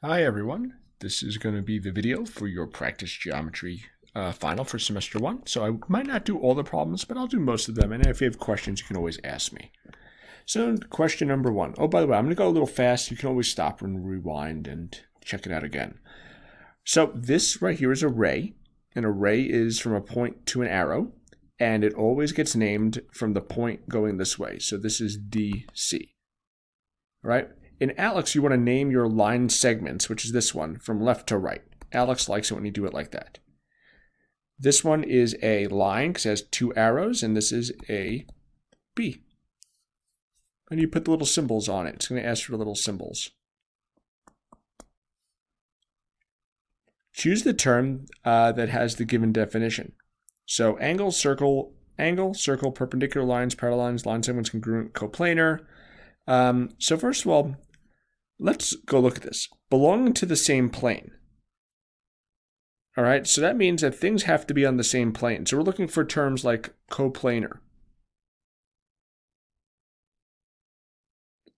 Hi everyone, this is going to be the video for your practice geometry final for semester 1. So I might not do all the problems, but I'll do most of them, and if you have questions you can always ask me. So question number 1. Oh, by the way, I'm going to go a little fast. You can always stop and rewind and check it out again. So this right here is a ray. An array is from a point to an arrow, and it always gets named from the point going this way. So this is DC, right? In ALEKS, you want to name your line segments, which is this one, from left to right. ALEKS likes it when you do it like that. This one is a line because it has 2 arrows, and this is a B. And you put the little symbols on it. It's going to ask for the little symbols. Choose the term that has the given definition. So angle, circle, perpendicular lines, parallel lines, line segments, congruent, coplanar. So first of all, let's go look at this. Belonging to the same plane. All right, so that means that things have to be on the same plane. So we're looking for terms like coplanar.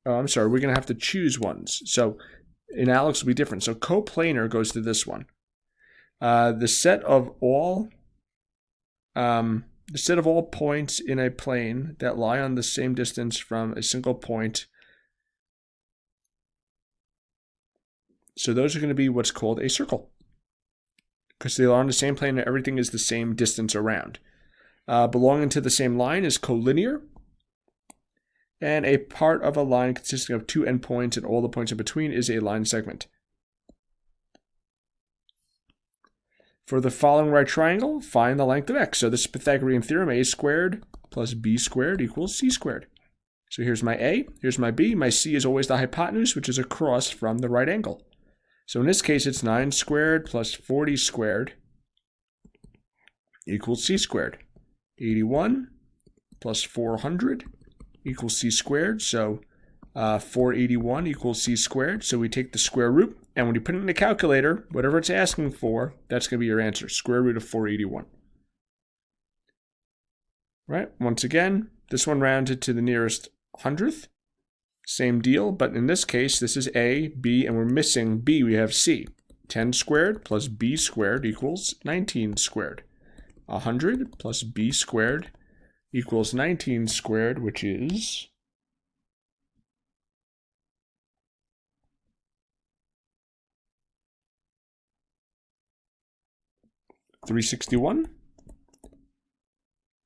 Oh, I'm sorry, we're going to have to choose ones. So in ALEKS will be different. So coplanar goes to this one. The set of all points in a plane that lie on the same distance from a single point. So those are going to be what's called a circle, because they are on the same plane and everything is the same distance around. Belonging to the same line is collinear. And a part of a line consisting of 2 endpoints and all the points in between is a line segment. For the following right triangle, find the length of x. So this is Pythagorean theorem, a squared plus b squared equals c squared. So here's my a, here's my b. My c is always the hypotenuse, which is across from the right angle. So in this case, it's 9 squared plus 40 squared equals c squared. 81 plus 400 equals c squared. So 481 equals c squared. So we take the square root, and when you put it in the calculator, whatever it's asking for, that's going to be your answer, square root of 481. Right? Once again, this one rounded to the nearest hundredth. Same deal, but in this case, this is a, b, and we're missing b. We have c. 10 squared plus b squared equals 19 squared. 100 plus b squared equals 19 squared, which is 361.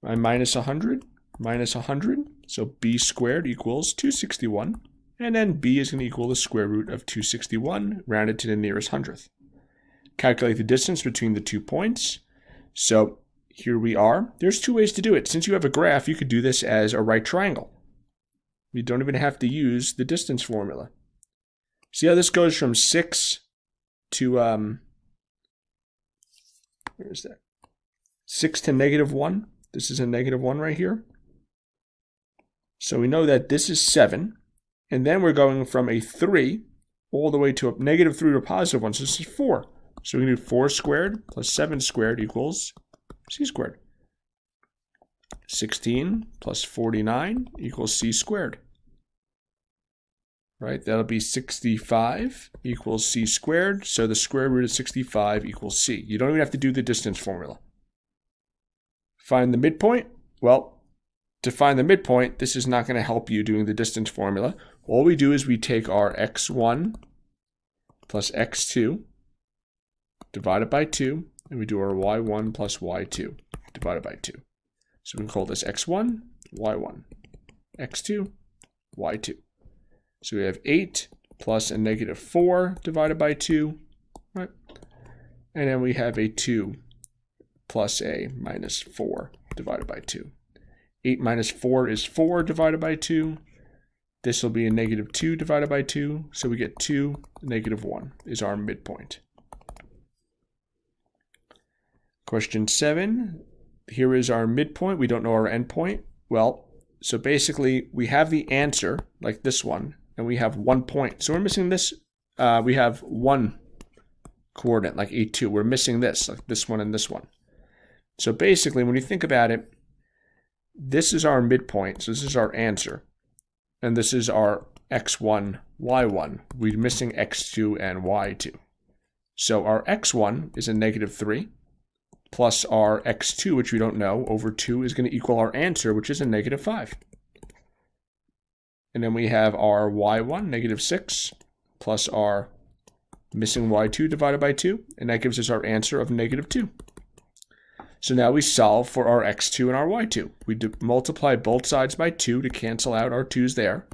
I minus 100, so b squared equals 261, and then b is going to equal the square root of 261, rounded to the nearest hundredth. Calculate the distance between the 2 points. So here we are. There's 2 ways to do it. Since you have a graph, you could do this as a right triangle. You don't even have to use the distance formula. See how this goes from 6 to, where is that? 6 to negative 1. This is a negative 1 right here. So we know that this is 7. And then we're going from a 3 all the way to a negative 3 to a positive 1. So this is 4. So we can do 4 squared plus 7 squared equals c squared. 16 plus 49 equals c squared. Right? That'll be 65 equals c squared. So the square root of 65 equals c. You don't even have to do the distance formula. Find the midpoint. Well, to find the midpoint, this is not going to help you doing the distance formula. All we do is we take our x1 plus x2 divided by 2, and we do our y1 plus y2 divided by 2. So we can call this x1, y1, x2, y2. So we have 8 plus a negative 4 divided by 2, right? And then we have a 2 plus a minus 4 divided by 2. 8 minus 4 is 4 divided by 2. This will be a negative 2 divided by 2. So we get 2, negative 1 is our midpoint. Question 7. Here is our midpoint. We don't know our endpoint. Well, so basically we have the answer, like this one, and we have 1 point. So we're missing this. We have 1 coordinate, like E2. We're missing this, like this one and this one. So basically, when you think about it, this is our midpoint. So this is our answer. And this is our x1, y1. We're missing x2 and y2. So our x1 is a negative 3, plus our x2, which we don't know, over 2 is going to equal our answer, which is a negative 5. And then we have our y1, negative 6, plus our missing y2 divided by 2, and that gives us our answer of negative 2. So now we solve for our x2 and our y2. We multiply both sides by 2 to cancel out our 2's there.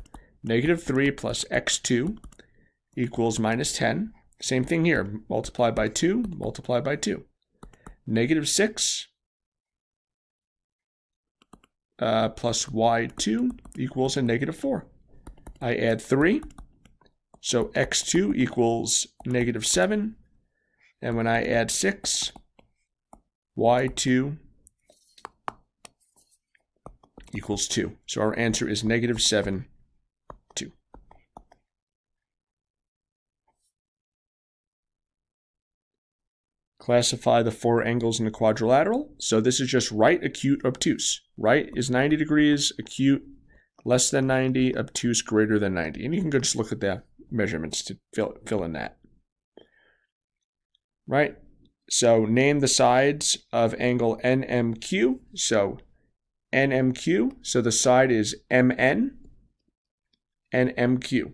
Negative 3 plus x2 equals minus 10. Same thing here. Multiply by 2, multiply by 2. Negative 6 plus y2 equals a negative 4. I add 3. So x2 equals negative 7. And when I add 6, y2 equals 2. So our answer is negative 7, 2. Classify the 4 angles in the quadrilateral. So this is just right, acute, obtuse. Right is 90 degrees, acute less than 90, obtuse greater than 90. And you can go just look at the measurements to fill in that. Right? So name the sides of angle NMQ. So NMQ, so the side is MN and MQ.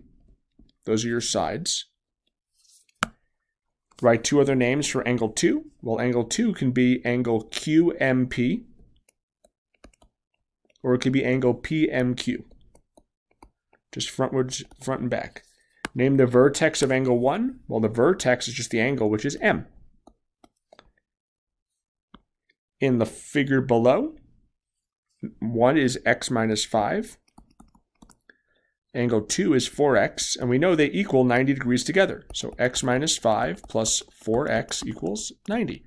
Those are your sides. Write 2 other names for angle 2. Well, angle 2 can be angle QMP, or it could be angle PMQ. Just frontwards, front and back. Name the vertex of angle 1. Well, the vertex is just the angle, which is M. In the figure below, 1 is x minus 5. Angle 2 is 4x, and we know they equal 90 degrees together. So x minus 5 plus 4x equals 90.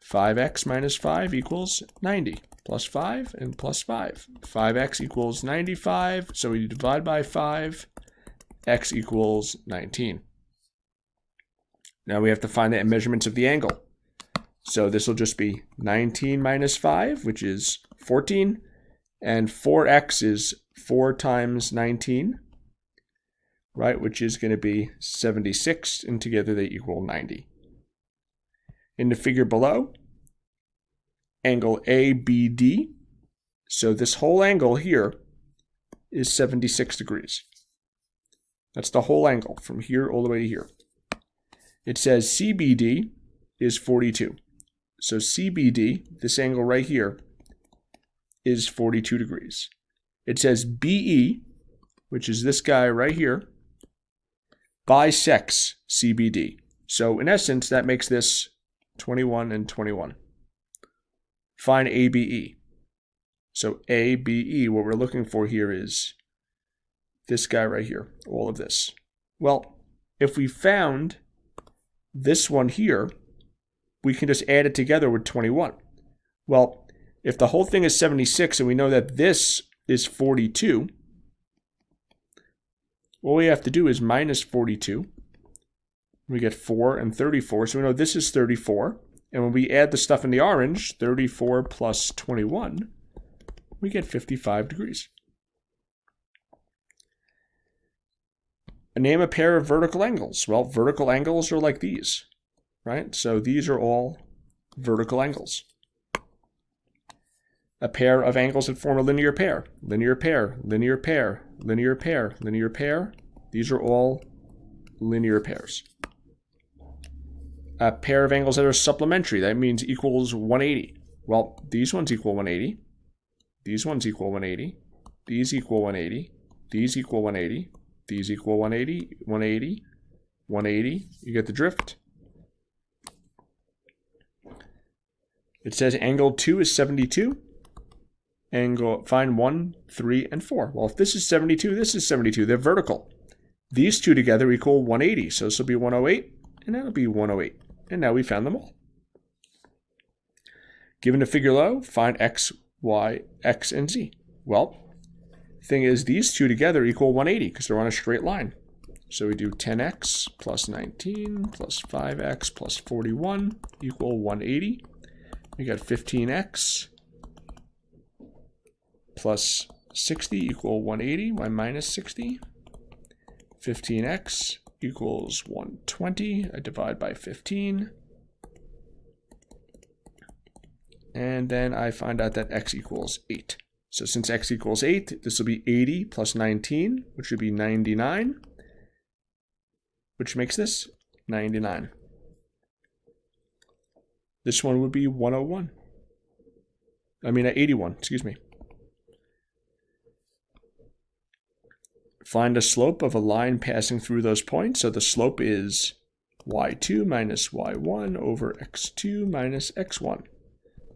5x minus 5 equals 90. Plus 5 and plus 5. 5x equals 95, so we divide by 5. X equals 19. Now we have to find the measurements of the angle. So this will just be 19 minus 5, which is 14. And 4x is 4 times 19, right, which is going to be 76, and together they equal 90. In the figure below, angle ABD, so this whole angle here is 76 degrees. That's the whole angle from here all the way to here. It says CBD is 42. So CBD, this angle right here, is 42 degrees. It says BE, which is this guy right here, bisects CBD. So in essence, that makes this 21 and 21. Find ABE. So ABE, what we're looking for here is this guy right here, all of this. Well, if we found this one here, we can just add it together with 21. Well, if the whole thing is 76 and we know that this is 42, all we have to do is minus 42. We get 4 and 34, so we know this is 34. And when we add the stuff in the orange, 34 plus 21, we get 55 degrees. Name a pair of vertical angles. Well, vertical angles are like these, right? So these are all vertical angles. A pair of angles that form a linear pair. Linear pair, linear pair, linear pair, linear pair. These are all linear pairs. A pair of angles that are supplementary. That means equals 180. Well, these ones equal 180. These ones equal 180. These equal 180. These equal 180. These equal 180, 180, 180. You get the drift. It says angle 2 is 72. Find 1, 3, and 4. Well, if this is 72, this is 72. They're vertical. These two together equal 180. So this will be 108, and that'll be 108. And now we found them all. Given the figure below, find x, y, x, and z. Well, thing is, these two together equal 180 because they're on a straight line. So we do 10x plus 19 plus 5x plus 41 equal 180. We got 15x plus 60 equal 180. Y minus 60. 15x equals 120. I divide by 15. And then I find out that x equals 8. So since x equals 8, this will be 80 plus 19, which would be 99, which makes this 99. This one would be 101. 81, excuse me. Find a slope of a line passing through those points. So the slope is y2 minus y1 over x2 minus x1.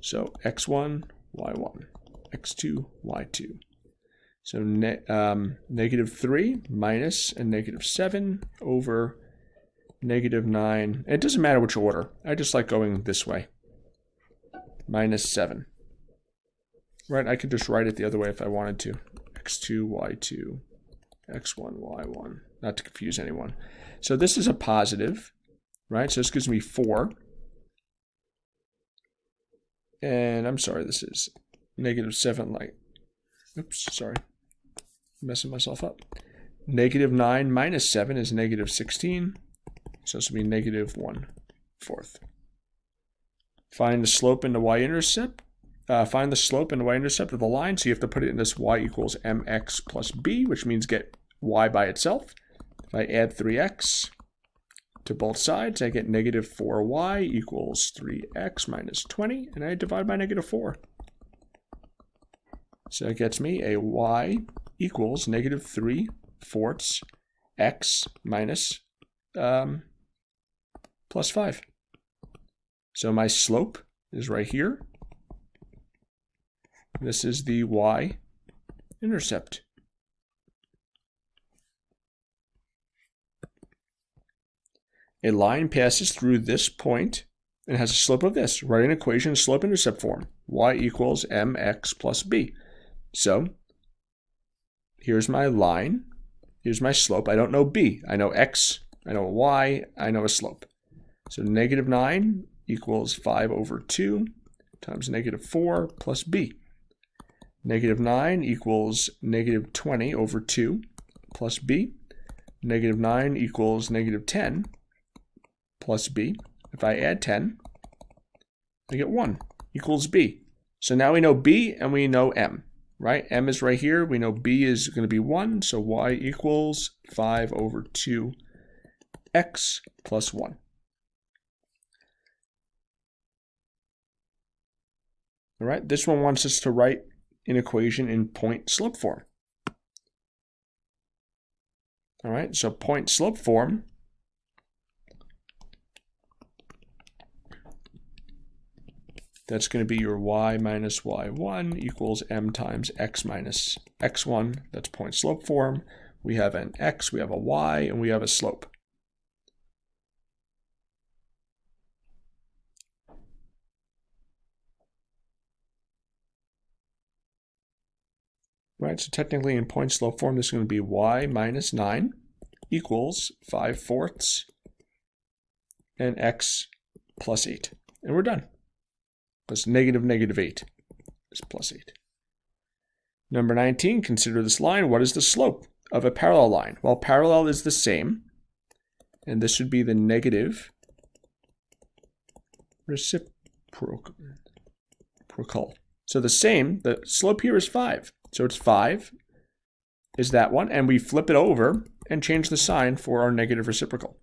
So x1, y1, x2, y2. So negative 3 minus a negative 7 over negative 9. It doesn't matter which order. I just like going this way. Minus 7. Right, I could just write it the other way if I wanted to. x2, y2, x1, y1. Not to confuse anyone. So this is a positive, right? So this gives me 4. And I'm sorry, this is negative 7, oops, sorry. Messing myself up. Negative 9 minus 7 is negative 16. So this will be negative 1/4. Find the slope in the y-intercept. Find the slope in the y-intercept of the line. So you have to put it in this y equals mx plus b, which means get y by itself. If I add 3x to both sides, I get negative 4y equals 3x minus 20, and I divide by negative 4. So it gets me a y equals negative 3/4 x minus plus 5. So my slope is right here. This is the y-intercept. A line passes through this point and has a slope of this. Write an equation in slope-intercept form. Y equals mx plus b. So here's my line. Here's my slope. I don't know b. I know x. I know y. I know a slope. So negative 9 equals 5 over 2 times negative 4 plus b. Negative 9 equals negative 20 over 2 plus b. Negative 9 equals negative 10 plus b. If I add 10, I get 1 equals b. So now we know b and we know m, right? M is right here. We know b is going to be 1. So y equals 5 over 2x plus 1. All right, this one wants us to write an equation in point-slope form. All right, so point-slope form. That's going to be your y minus y1 equals m times x minus x1. That's point-slope form. We have an x, we have a y, and we have a slope. Right, so technically in point-slope form, this is going to be y minus 9 equals 5/4 and x plus 8. And we're done. Plus negative 8 is plus 8. Number 19, consider this line. What is the slope of a parallel line? Well, parallel is the same. And this should be the negative reciprocal. So the same, the slope here is 5. So it's 5 is that one. And we flip it over and change the sign for our negative reciprocal.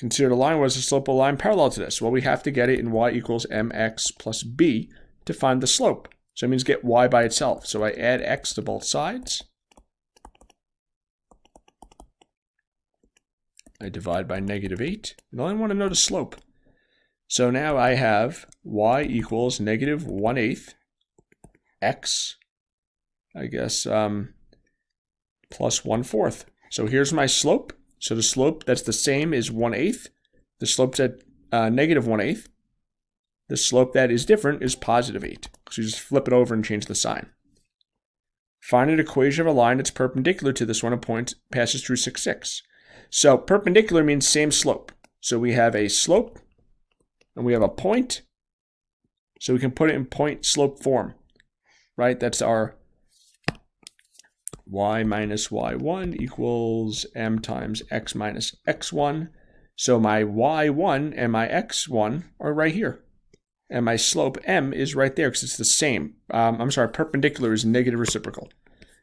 Consider the line. What is the slope of a line parallel to this? Well, we have to get it in y equals mx plus b to find the slope. So it means get y by itself. So I add x to both sides. I divide by negative 8. And I only want to know the slope. So now I have y equals negative 1/8 x, I guess, plus 1/4. So here's my slope. So the slope that's the same is 1/8. The slope's at negative 1/8. The slope that is different is positive 8. So you just flip it over and change the sign. Find an equation of a line that's perpendicular to this one. A point passes through 6, 6. So perpendicular means same slope. So we have a slope and we have a point. So we can put it in point-slope form, right? That's our y minus y1 equals m times x minus x1. So my y1 and my x1 are right here. And my slope m is right there because it's the same. Perpendicular is negative reciprocal.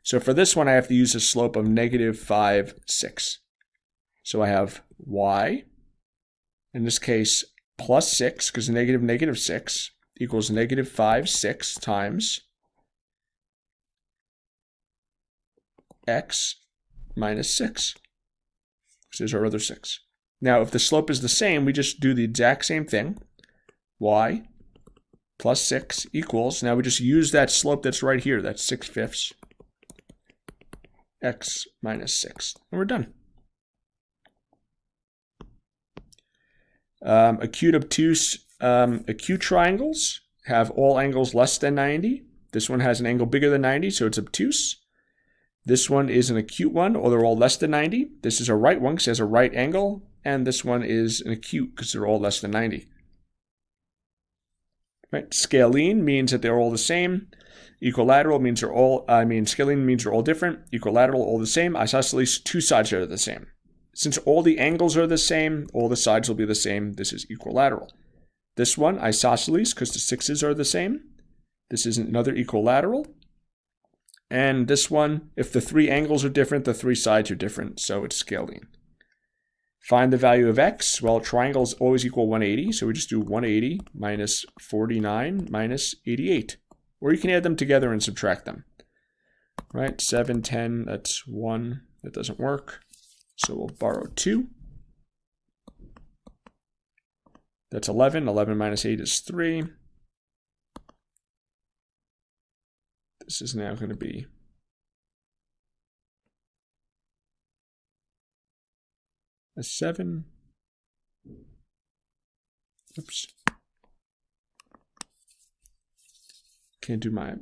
So for this one, I have to use a slope of negative 5, 6. So I have y, in this case, plus 6, because negative negative 6 equals negative 5, 6 times x minus 6. So there's our other 6. Now, if the slope is the same, we just do the exact same thing. Y plus 6 equals, now we just use that slope that's right here, that's 6/5, x minus 6. And we're done. Acute triangles have all angles less than 90. This one has an angle bigger than 90, so it's obtuse. This one is an acute one, or they're all less than 90. This is a right one because it has a right angle, and this one is an acute because they're all less than 90. Right? Scalene means that they're all the same. Equilateral means scalene means they're all different. Equilateral, all the same. Isosceles, two sides are the same. Since all the angles are the same, all the sides will be the same. This is equilateral. This one, isosceles, because the 6s are the same. This is another equilateral. And this one, if the 3 angles are different, the 3 sides are different, so it's scalene. Find the value of x. Well, triangles always equal 180, so we just do 180 minus 49 minus 88. Or you can add them together and subtract them. Right, 7, 10, that's 1. That doesn't work. So we'll borrow 2. That's 11. 11 minus 8 is 3. This is now going to be a 7. Oops. Can't do my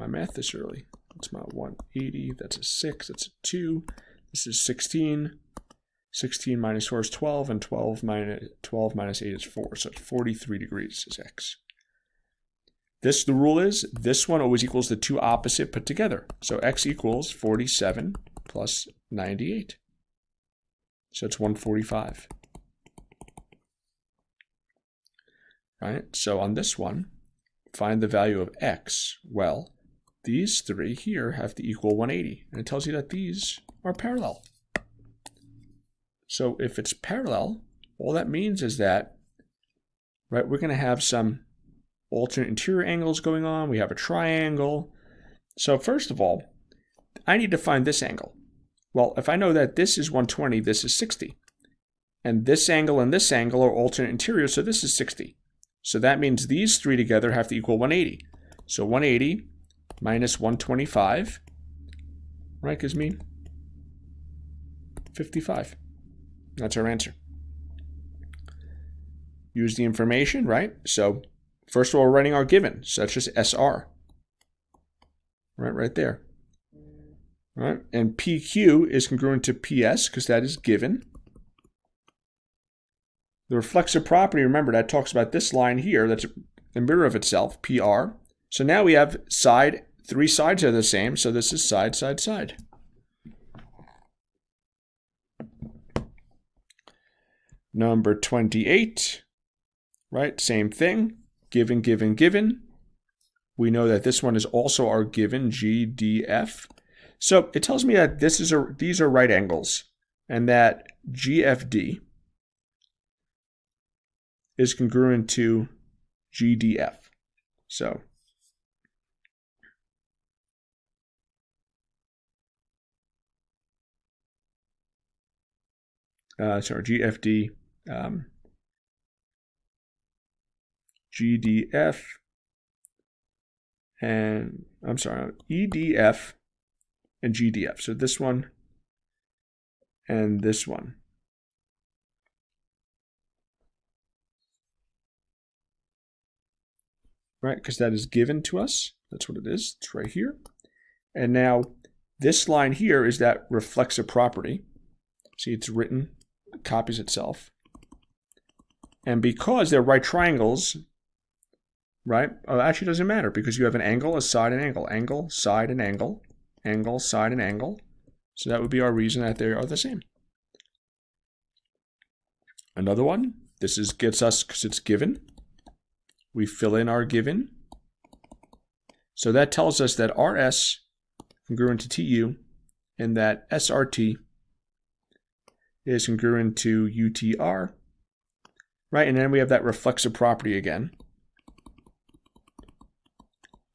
math this early. That's my 180. That's a 6. That's a 2. This is 16. 16 minus 4 is 12, and 12 minus 8 is 4. So it's 43 degrees is x. The rule is, this one always equals the two opposite put together. So x equals 47 plus 98. So it's 145. Right? So on this one, find the value of x. Well, these 3 here have to equal 180. And it tells you that these are parallel. So if it's parallel, all that means is that, right, we're going to have some alternate interior angles going on. We have a triangle. So first of all, I need to find this angle. Well, if I know that this is 120, this is 60. And this angle and this angle are alternate interior, so this is 60. So that means these 3 together have to equal 180. So 180 minus 125, right, gives me 55. That's our answer. Use the information, right? So first of all, we're writing our given, such as SR. Right there. Right? And PQ is congruent to PS because that is given. The reflexive property, remember, that talks about this line here, that's the mirror of itself, PR. So now we have 3 sides are the same, so this is side, side, side. Number 28, right? Same thing. Given, given, given. We know that this one is also our given, GDF. So it tells me that these are right angles, and that GFD is congruent to GDF. So GFD, GDF, and EDF and GDF. So this one and this one. Right, because that is given to us. That's what it is. It's right here. And now this line here is that reflexive property. See, it's written, it copies itself. And because they're right triangles, right, actually doesn't matter because you have an angle, a side, and angle. Angle, side, and angle. angle, side, and angle. So that would be our reason that they are the same. Another one, this gets us because it's given. We fill in our given. So that tells us that RS congruent to TU and that SRT is congruent to UTR, right? And then we have that reflexive property again.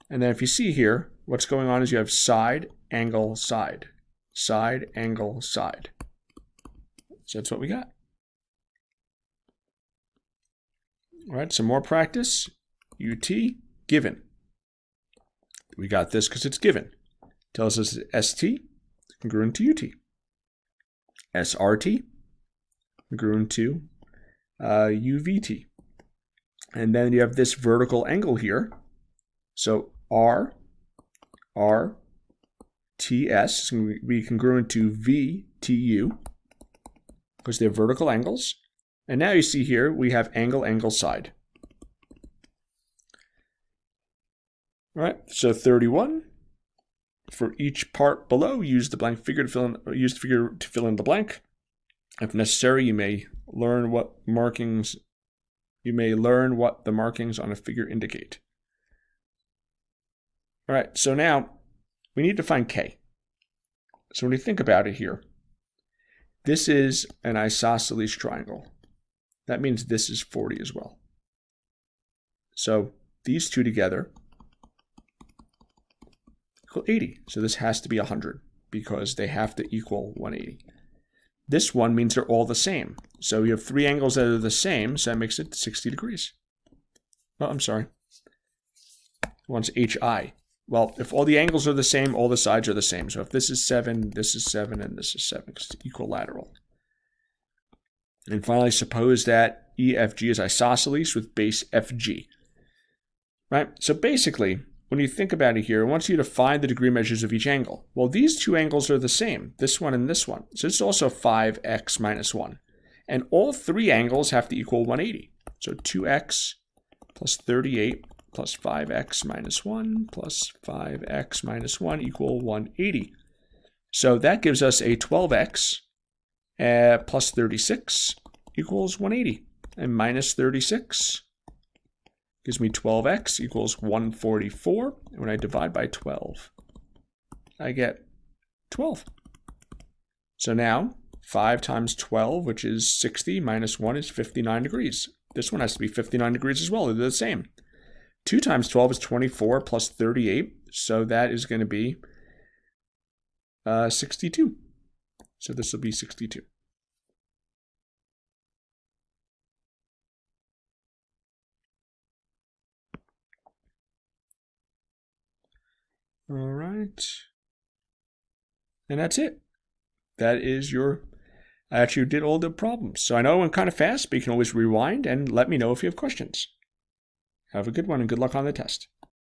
And then if you see here, what's going on is you have side, angle, side. Side, angle, side. So that's what we got. All right, some more practice. UT, given. We got this because it's given. Tells us that ST congruent to UT. SRT congruent to UVT. And then you have this vertical angle here. So TS is going to be congruent to VTU because they're vertical angles. And now you see here we have angle, angle, side. All right, so 31. For each part below, use the blank figure to fill in. Use the figure to fill in the blank. If necessary, you may learn what markings. You may learn what the markings on a figure indicate. All right, so now we need to find K. So when you think about it here, this is an isosceles triangle. That means this is 40 as well. So these two together equal 80. So this has to be 100 because they have to equal 180. This one means they're all the same. So you have three angles that are the same, so that makes it 60 degrees. Oh, I'm sorry. One's HI. Well, if all the angles are the same, all the sides are the same. So if this is 7, this is 7, and this is 7, because it's equilateral. And finally, suppose that EFG is isosceles with base FG. Right? So basically, when you think about it here, it wants you to find the degree measures of each angle. Well, these two angles are the same, this one and this one. So it's also 5x minus 1. And all three angles have to equal 180. So 2x plus 38 plus 5x minus 1 plus 5x minus 1 equal 180. So that gives us a 12x plus 36 equals 180. And minus 36 gives me 12x equals 144. And when I divide by 12, I get 12. So now 5 times 12, which is 60, minus 1 is 59 degrees. This one has to be 59 degrees as well. They're the same. 2 times 12 is 24 plus 38. So that is going to be 62. So this will be 62. All right. And that's it. That is your, I actually did all the problems. So I know I went kind of fast, but you can always rewind and let me know if you have questions. Have a good one and good luck on the test.